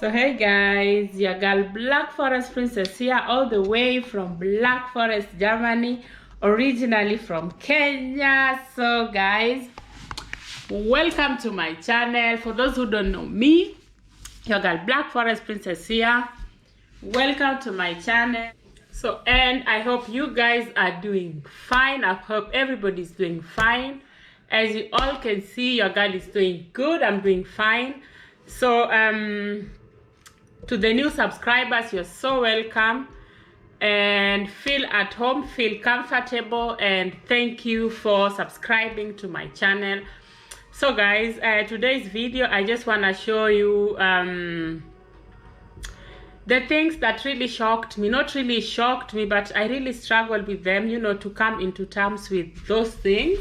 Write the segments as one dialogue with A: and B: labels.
A: So hey guys, your girl Black Forest Princess here, all the way from Black Forest, Germany, originally from Kenya. So guys, welcome to my channel. For those who don't know me, your girl Black Forest Princess here. Welcome to my channel. So, and I hope you guys are doing fine. I hope everybody's doing fine. As you all can see, your girl is doing good. I'm doing fine. So to the new subscribers, you're so welcome, and feel at home, feel comfortable, and thank you for subscribing to my channel. So guys, today's video, I just want to show you the things that really shocked me. Not really shocked me, but I really struggled with them, you know, to come into terms with those things.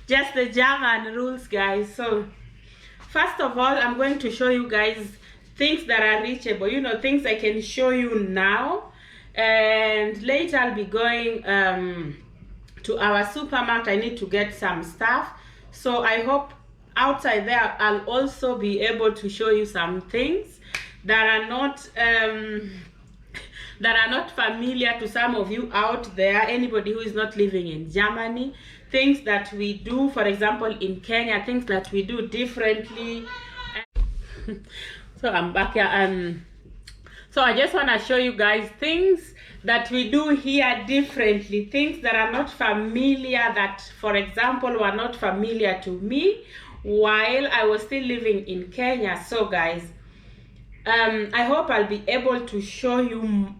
A: Just the German rules, guys. So first of all, I'm going to show you guys things that are reachable, you know, things I can show you now, and later I'll be going to our supermarket. I need to get some stuff, so I hope outside there I'll also be able to show you some things that are not familiar to some of you out there, anybody who is not living in Germany. Things that we do, for example, in Kenya, things that we do differently. So I'm back here. So I just want to show you guys things that we do here differently, things that are not familiar, that, for example, were not familiar to me while I was still living in Kenya. So guys, I hope I'll be able to show you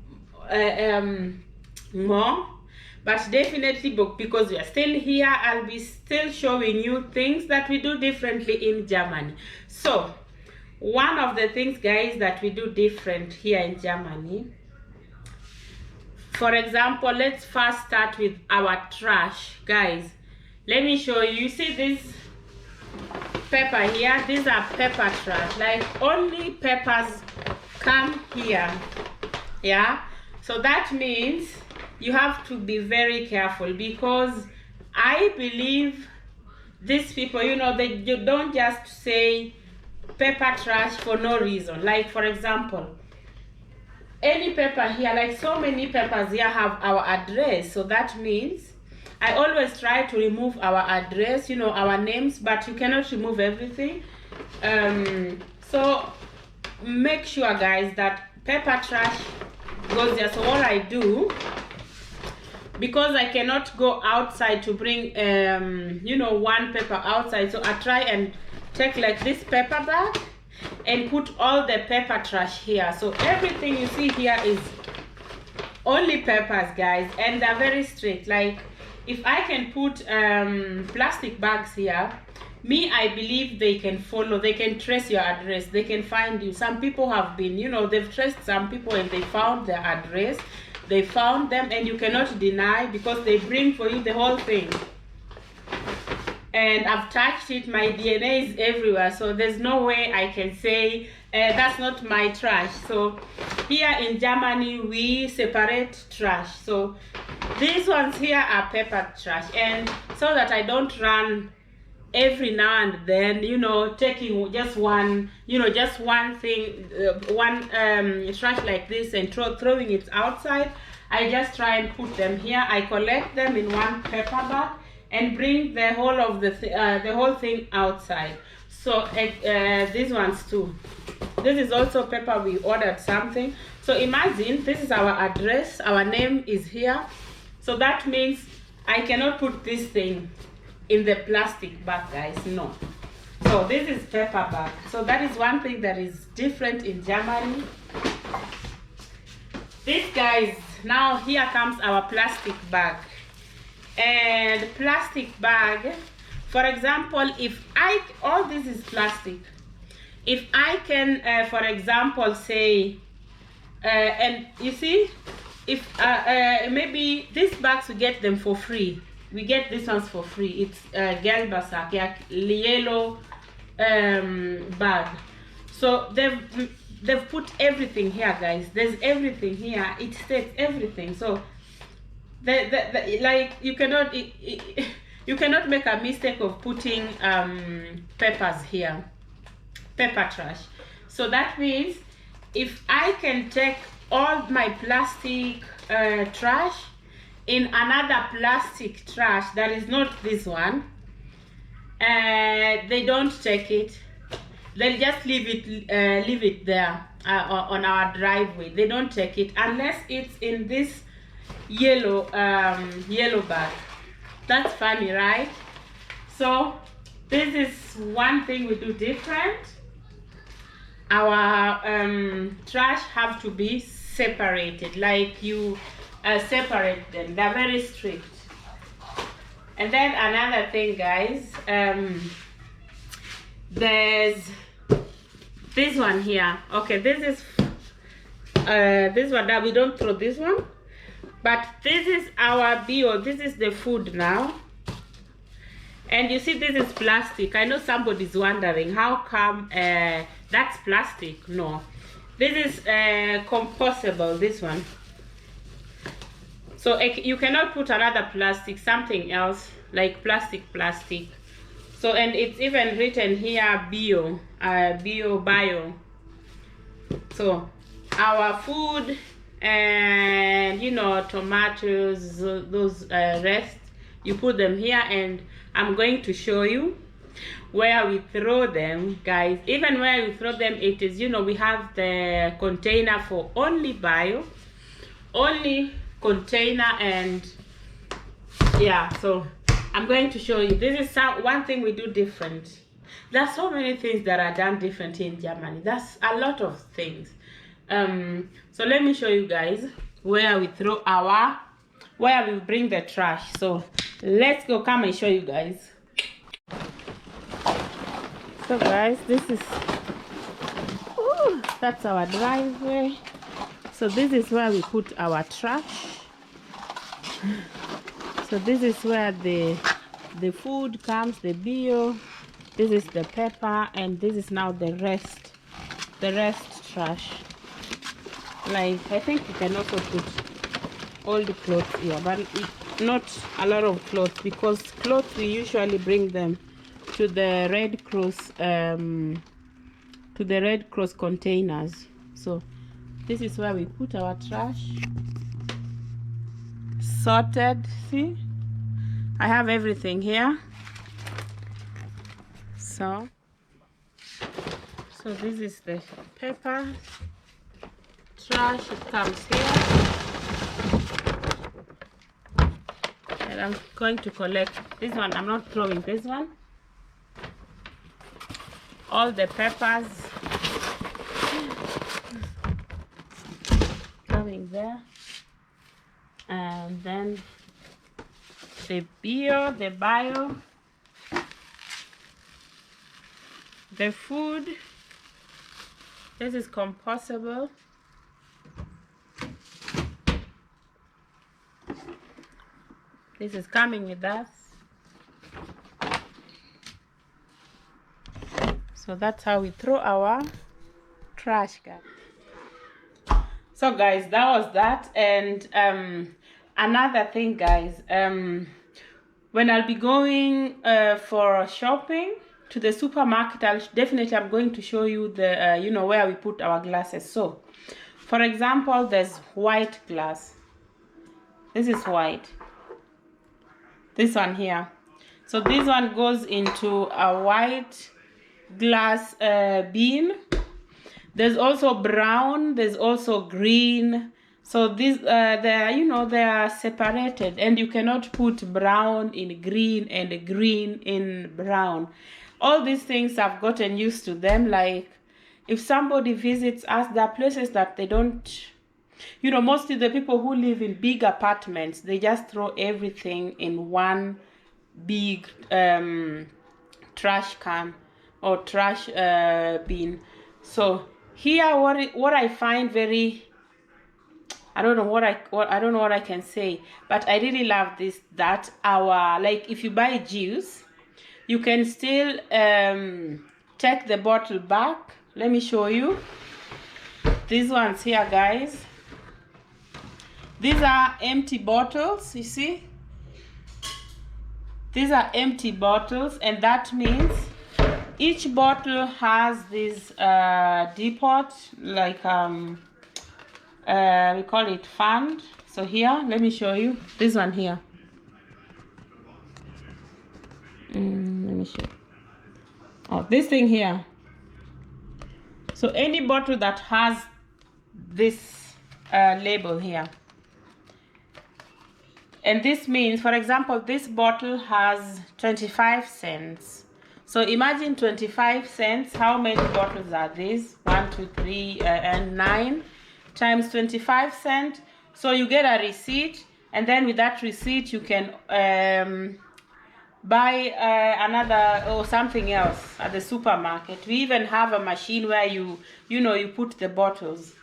A: more, but definitely because we are still here, I'll be still showing you things that we do differently in Germany. So one of the things, guys, that we do different here in Germany, for example, let's first start with our trash. Guys, let me show you. You see this pepper here? These are pepper trash. Like, only peppers come here. Yeah, so that means you have to be very careful, because I believe these people, you know, you don't just say pepper trash for no reason. Like, for example, any pepper here, like so many peppers here have our address. So that means I always try to remove our address, you know, our names, but you cannot remove everything. So make sure, guys, that pepper trash goes there. So all I do, because I cannot go outside to bring you know, one pepper outside, so I try and take like this pepper bag and put all the pepper trash here. So everything you see here is only peppers, guys, and they're very strict. Like, if I can put plastic bags here, I believe they can follow, they can trace your address, they can find you. Some people have been, you know, they've traced some people and they found their address, they found them, and you cannot deny, because they bring for you the whole thing. And I've touched it, my DNA is everywhere, so there's no way I can say that's not my trash. So here in Germany, we separate trash. So these ones here are pepper trash, and so that I don't run every now and then, you know, taking just one, you know, just one thing, one trash like this and throwing it outside, I just try and put them here. I collect them in one pepper bag and bring the whole of the whole thing outside. So these ones too. This is also pepper. We ordered something. So imagine this is our address. Our name is here. So that means I cannot put this thing in the plastic bag, guys. No. So this is pepper bag. So that is one thing that is different in Germany. This, guys, now here comes our plastic bag. And plastic bag, for example, if all this is plastic, if I can for example say and you see, if maybe these bags, we get them for free. We get these ones for free. It's gelber sack, yeah, yellow bag. So they've put everything here, guys. There's everything here. It states everything. So like, you cannot make a mistake of putting peppers here, pepper trash. So that means if I can take all my plastic trash in another plastic trash that is not this one, they don't take it. They'll just leave it there on our driveway. They don't take it unless it's in this yellow bag. That's funny, right? So this is one thing we do different. Our trash have to be separated, like you separate them. They're very strict. And then another thing, guys, there's this one here. Okay, this is this one that we don't throw this one, but this is our bio. This is the food now. And you see, this is plastic. I know somebody's wondering how come that's plastic. No, this is compostable, this one. So you cannot put another plastic, something else like plastic. So, and it's even written here bio. So our food and, you know, tomatoes, those rest, you put them here, and I'm going to show you where we throw them, guys. Even where we throw them, it is, you know, we have the container for only bio, only container, and yeah. So I'm going to show you. This is one thing we do different. There's so many things that are done different in Germany. That's a lot of things. So let me show you guys where we throw where we bring the trash. So let's go. Come and show you guys. So guys, this is that's our driveway. So this is where we put our trash. So this is where the food comes, the bio. This is the pepper, and this is now the rest trash. Like, I think you can also put all the clothes here, but not a lot of clothes, because clothes we usually bring them to the Red Cross containers. So this is where we put our trash, sorted. See, I have everything here. So this is the pepper trash. It comes here, and I'm going to collect this one. I'm not throwing this one. All the peppers going there, and then the bio, the food. This is compostable. This is coming with us. So that's how we throw our trash, guys. So guys, that was that. And another thing, guys, when I'll be going for shopping to the supermarket, I'm going to show you the you know, where we put our glasses. So for example, there's white glass. This is white. This one here. So this one goes into a white glass bin. There's also brown, there's also green. So these you know, they are separated, and you cannot put brown in green and green in brown. All these things I've gotten used to them. Like, if somebody visits us, there are places that they don't, you know, mostly the people who live in big apartments, they just throw everything in one big trash can or trash bin. So here, what I find very, I don't know what I can say, but I really love this, that our, like, if you buy juice, you can still take the bottle back. Let me show you these ones here, guys. These are empty bottles, you see? These are empty bottles, and that means Each bottle has this depot, like we call it fund. So here, let me show you this one here. Let me show you. Oh, this thing here. So any bottle that has this label here, and this means, for example, this bottle has 25 cents. So imagine 25 cents. How many bottles are these? 1, 2, 3, and 9 times 25 cents. So you get a receipt, and then with that receipt you can buy another or something else at the supermarket. We even have a machine where you put the bottles,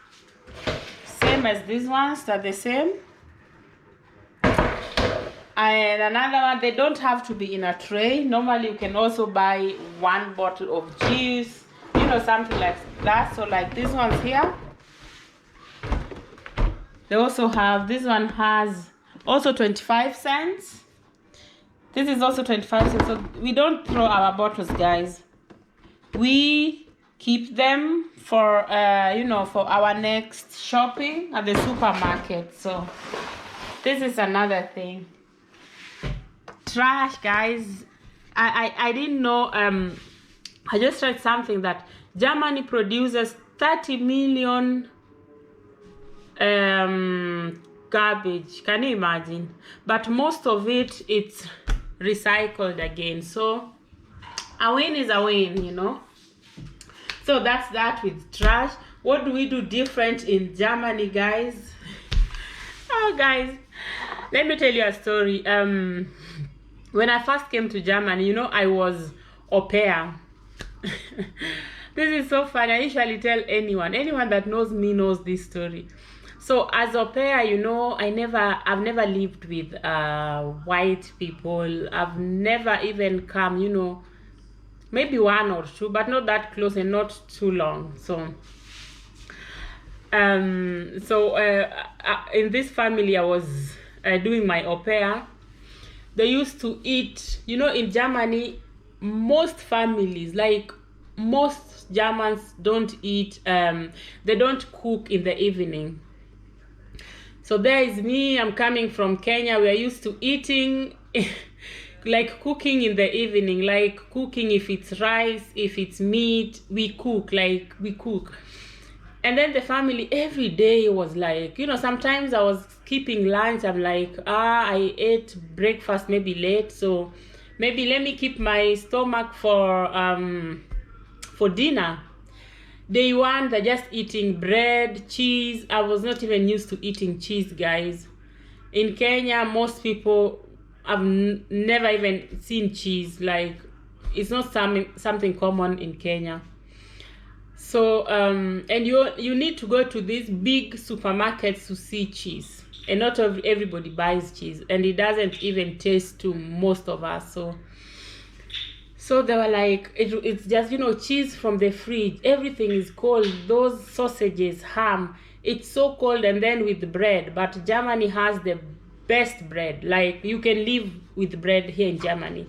A: same as these ones, are the same. And another one, they don't have to be in a tray. Normally you can also buy 1 bottle of juice, something like that. So like these ones here, they also have, this one has also 25 cents. This is also 25 cents. So we don't throw our bottles, guys. We keep them for for our next shopping at the supermarket. So this is another thing. Trash, guys. I didn't know. I just read something that Germany produces 30 million garbage. Can you imagine? But most of it's recycled again. So a win is a win, So that's that with trash. What do we do different in Germany, guys? Oh, guys, let me tell you a story. When I first came to Germany, I was au pair. This is so funny. I usually tell anyone that knows me knows this story. So as au pair, I've never lived with white people. I've never even come, maybe 1 or 2, but not that close and not too long. So in this family I was doing my au pair. They used to eat, in Germany, most families, like most Germans, don't eat, they don't cook in the evening. So there is me, I'm coming from Kenya. We are used to eating like cooking in the evening, like cooking, if it's rice, if it's meat, we cook. And then the family every day was like, sometimes I was skipping lunch. I'm like, I ate breakfast maybe late, so maybe let me keep my stomach for dinner. Day 1, they're just eating bread, cheese. I was not even used to eating cheese, guys. In Kenya, most people have never even seen cheese. Like, it's not something common in Kenya. So and you need to go to these big supermarkets to see cheese, and not everybody buys cheese, and it doesn't even taste to most of us. So they were like, it's just cheese from the fridge, everything is cold, those sausages, ham, it's so cold, and then with bread. But Germany has the best bread. Like, you can live with bread here in Germany.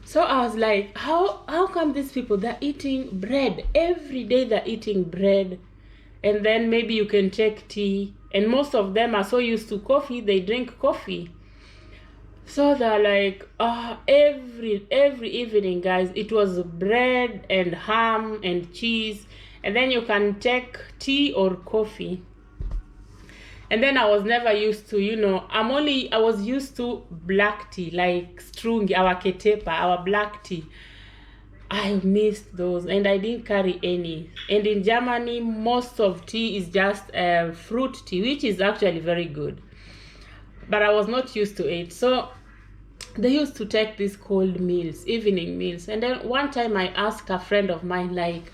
A: So I was like, how come these people, they're eating bread every day? They're eating bread, and then maybe you can take tea, and most of them are so used to coffee, they drink coffee. So they're like, every evening, guys, it was bread and ham and cheese, and then you can take tea or coffee. And then I was never used to, I was used to black tea, like strungi, our ketepa, our black tea. I missed those, and I didn't carry any. And in Germany, most of tea is just fruit tea, which is actually very good. But I was not used to it. So they used to take these cold meals, evening meals. And then one time I asked a friend of mine, like,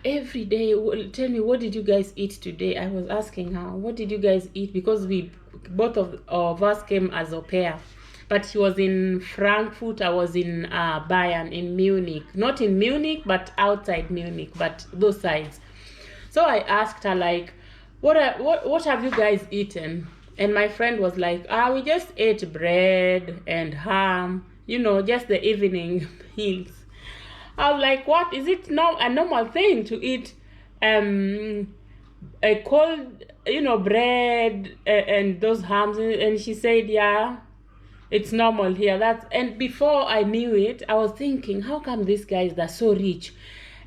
A: every day, tell me, what did you guys eat today? I was asking her, what did you guys eat? Because both of us came as au pair. But she was in Frankfurt, I was in Bayern, in Munich. Not in Munich, but outside Munich, but those sides. So I asked her, like, what have you guys eaten? And my friend was like, we just ate bread and ham, you know, just the evening meals. I was like, what, is it now a normal thing to eat a cold, you know, bread and those hams? And she said, yeah, it's normal here. And before I knew it, I was thinking, how come these guys, they're so rich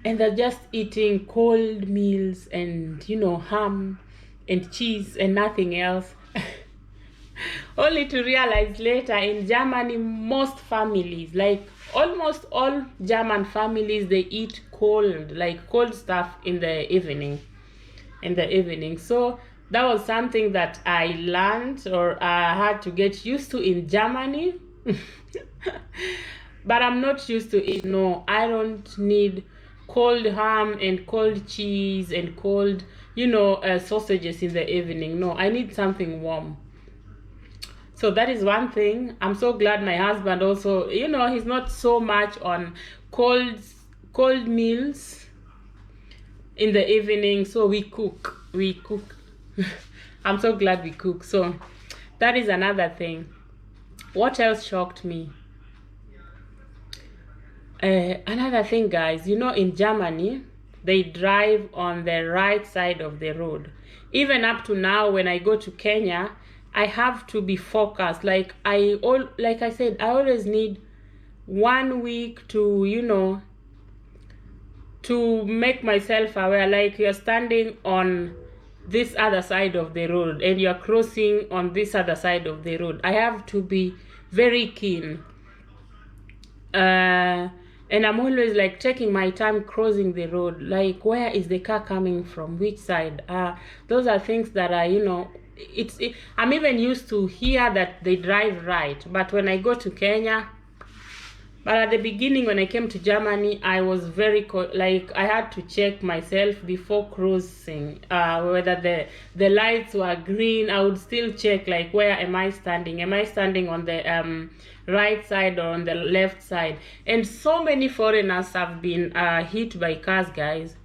A: and they're just eating cold meals and, you know, ham and cheese and nothing else? Only to realize later, in Germany, most families, like almost all German families, they eat cold, like cold stuff in the evening. So that was something that I learned, or I had to get used to in Germany. But I'm not used to it. No, I don't need cold ham and cold cheese and cold, you know, sausages in the evening. No, I need something warm. So that is one thing. I'm so glad my husband also, you know, he's not so much on cold meals in the evening. So we cook. I'm so glad we cook. So that is another thing. What else shocked me? Another thing, guys, you know, in Germany, they drive on the right side of the road. Even up to now, when I go to Kenya, I have to be focused. Like I said, I always need 1 week to, you know, to make myself aware. Like, you're standing on this other side of the road and you're crossing on this other side of the road. I have to be very keen. And I'm always like taking my time crossing the road. Like, where is the car coming from? Which side? Those are things that are, you know, I'm even used to hear that they drive right. But when I go to Kenya, but at the beginning when I came to Germany, I was very, like, I had to check myself before crossing, whether the lights were green. I would still check, like, where am I standing? Am I standing on the right side or on the left side? And so many foreigners have been hit by cars, guys,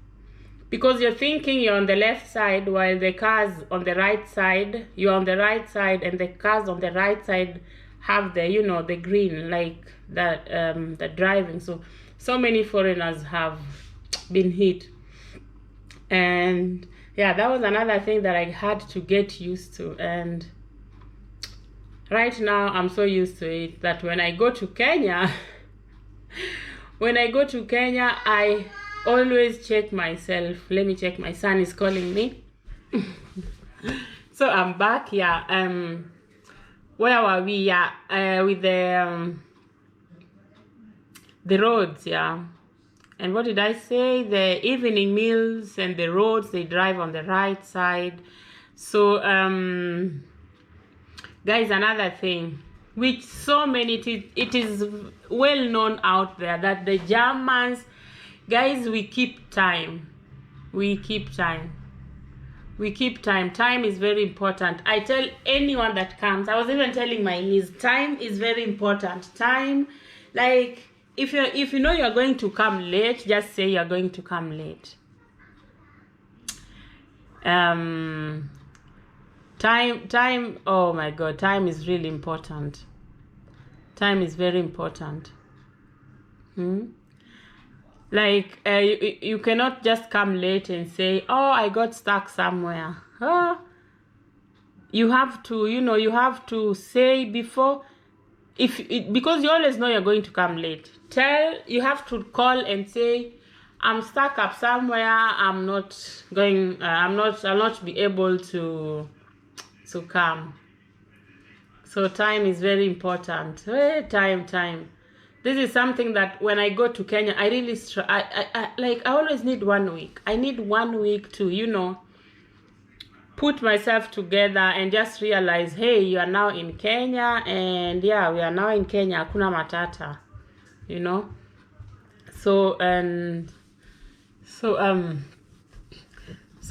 A: because you're thinking you're on the left side while the cars on the right side, you're on the right side, and the cars on the right side have the, you know, the green, like that, the driving. So many foreigners have been hit. And yeah, that was another thing that I had to get used to. And right now I'm so used to it that when I go to Kenya, I always check myself. Let me check. My son is calling me. So I'm back here. Where were we? Yeah, with the roads. Yeah. And what did I say? The evening meals and the roads, they drive on the right side. So guys, another thing, which so many, it is well known out there that the Germans, guys, we keep time. Time is very important. I tell anyone that comes, I was even telling my niece, time is very important. Time, like, if you know you're going to come late, just say you're going to come late. Time, oh my God, time is really important. Time is very important. Like, you cannot just come late and say, oh, I got stuck somewhere. You have to, you know, you have to say before, because you always know you're going to come late. You have to call and say, I'm stuck up somewhere. I'm not going. I'll not be able to come. So time is very important. Time. This is something that when I go to Kenya, I really I always need 1 week. I need 1 week to, you know, put myself together and just realize, hey, you are now in Kenya, and yeah, we are now in Kenya. Hakuna matata, you know. So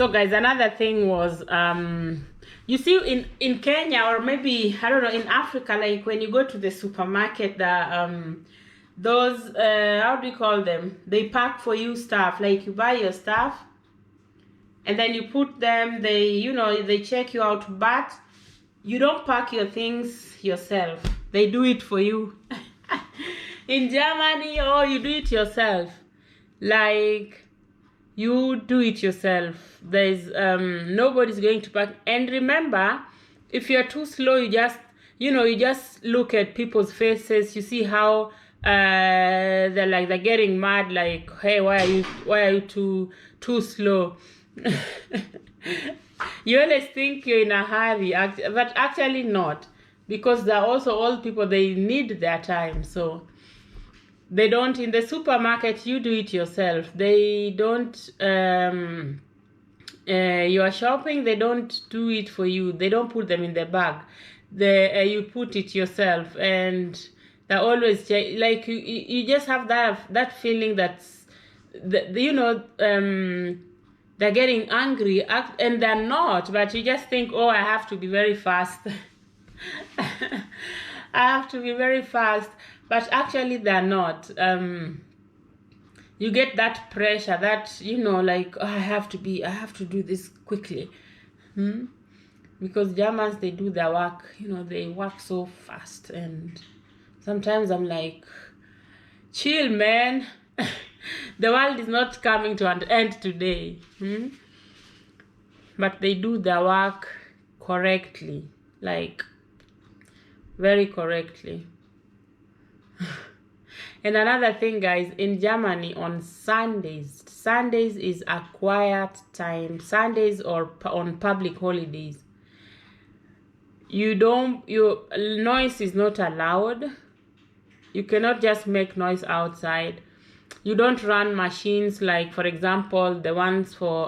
A: guys, another thing was, you see, in Kenya, or maybe, I don't know, in Africa, like when you go to the supermarket, those, how do you call them? They pack for you stuff. Like, you buy your stuff and then you put them, they check you out, but you don't pack your things yourself. They do it for you. In Germany, oh, you do it yourself. Like, you do it yourself. There's nobody's going to pack. And remember, if you're too slow, you just look at people's faces. You see how they're getting mad. Like, hey, why are you too slow? You always think you're in a hurry, but actually not, because they're also old people. They need their time, so they don't. In the supermarket, you do it yourself. They don't. You are shopping, they don't do it for you. They don't put them in the bag. You put it yourself, and they're always like you just have that feeling that's they're getting angry, and they're not, but you just think, oh, I have to be very fast. I have to be very fast, but actually they're not. You get that pressure that, like, oh, I have to do this quickly. Because Germans, they do their work, they work so fast, and sometimes I'm like, chill, man. The world is not coming to an end today. But they do their work correctly, like very correctly. And another thing, guys, in Germany, on Sundays is a quiet time. Sundays or on public holidays, noise is not allowed. You cannot just make noise outside. You don't run machines, like, for example, the ones for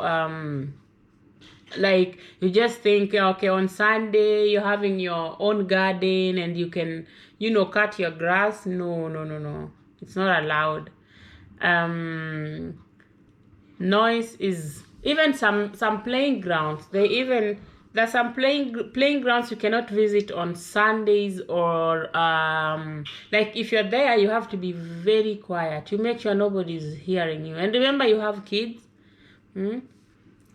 A: like, you just think, okay, on Sunday you're having your own garden and you can, cut your grass. No, it's not allowed. Noise is, even some playing grounds, there's some playing grounds you cannot visit on Sundays, or like, if you're there, you have to be very quiet. You make sure nobody's hearing you, and remember, you have kids.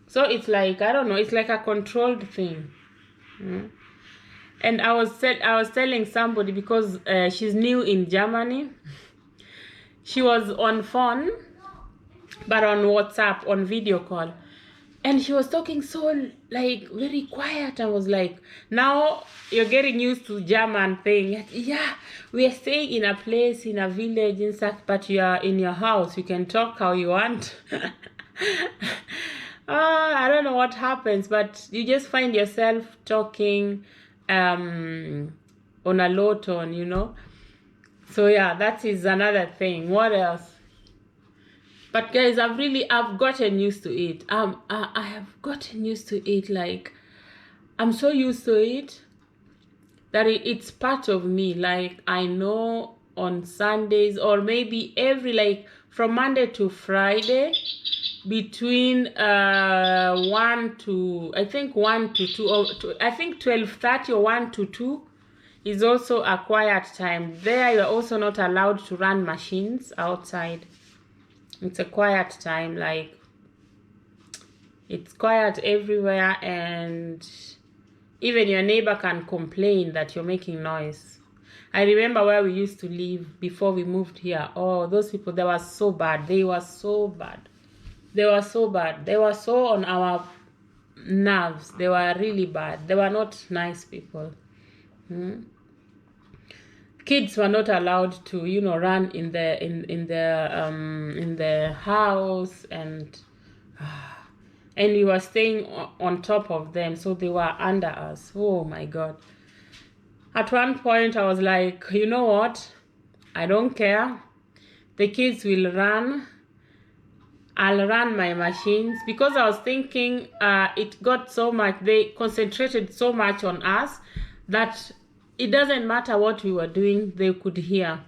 A: So it's like, I don't know, it's like a controlled thing. And I was telling somebody, because she's new in Germany. She was on phone, but on WhatsApp, on video call. And she was talking so, like, very quiet. I was like, now you're getting used to German thing. Yeah, we are staying in a place, in a village, in such, but you are in your house. You can talk how you want. I don't know what happens, but you just find yourself talking on a low tone, So yeah, that is another thing. What else? But guys, I've gotten used to it. I have gotten used to it. Like, I'm so used to it that it's part of me. Like, I know on Sundays, or maybe from Monday to Friday, between 1 to 2, or I think 12:30 or 1 to 2 is also a quiet time. There, you're also not allowed to run machines outside. It's a quiet time, like, it's quiet everywhere, and even your neighbor can complain that you're making noise. I remember where we used to live before we moved here. Oh, those people, they were so bad. They were so bad. They were so bad. They were so on our nerves. They were really bad. They were not nice people. Kids were not allowed to, run in the house, and we were staying on top of them, so they were under us. Oh my God! At one point, I was like, you know what? I don't care. The kids will run. I'll run my machines, because I was thinking it got so much. They concentrated so much on us that it doesn't matter what we were doing, they could hear.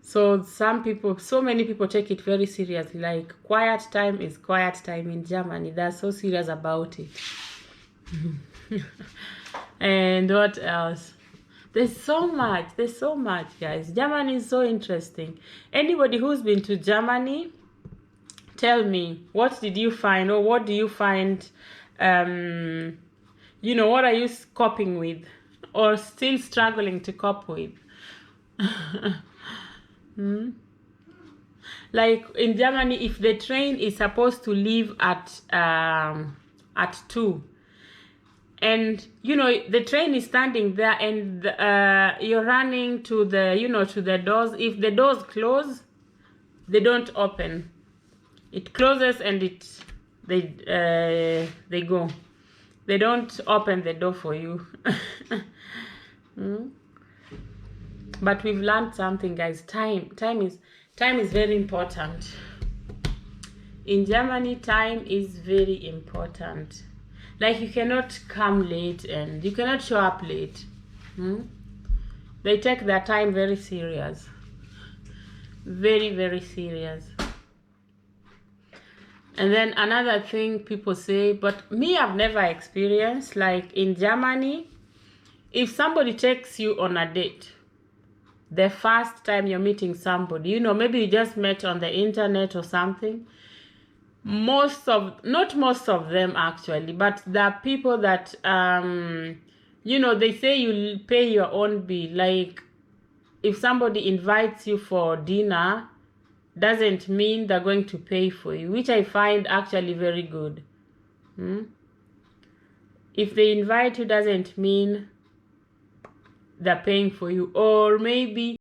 A: So so many people take it very seriously. Like, quiet time is quiet time in Germany. They're so serious about it. And what else? There's so much, guys. Germany is so interesting. Anybody who's been to Germany, tell me, what did you find, or what do you find, what are you coping with, or still struggling to cope with? Hmm? Like in Germany, if the train is supposed to leave at 2, and you know the train is standing there, and you're running to the to the doors. If the doors close, they don't open. It closes and they go. They don't open the door for you. Hmm? But we've learned something, guys. Time is very important. In Germany, time is very important. Like you cannot come late and you cannot show up late. Hmm? They take their time very serious. Very, very serious. And then another thing people say, but me, I've never experienced, like in Germany, if somebody takes you on a date, the first time you're meeting somebody, maybe you just met on the internet or something, not most of them actually, but there are people that, they say you'll pay your own bill. Like if somebody invites you for dinner, doesn't mean they're going to pay for you, which I find actually very good. If they invite you, doesn't mean they're paying for you. Or maybe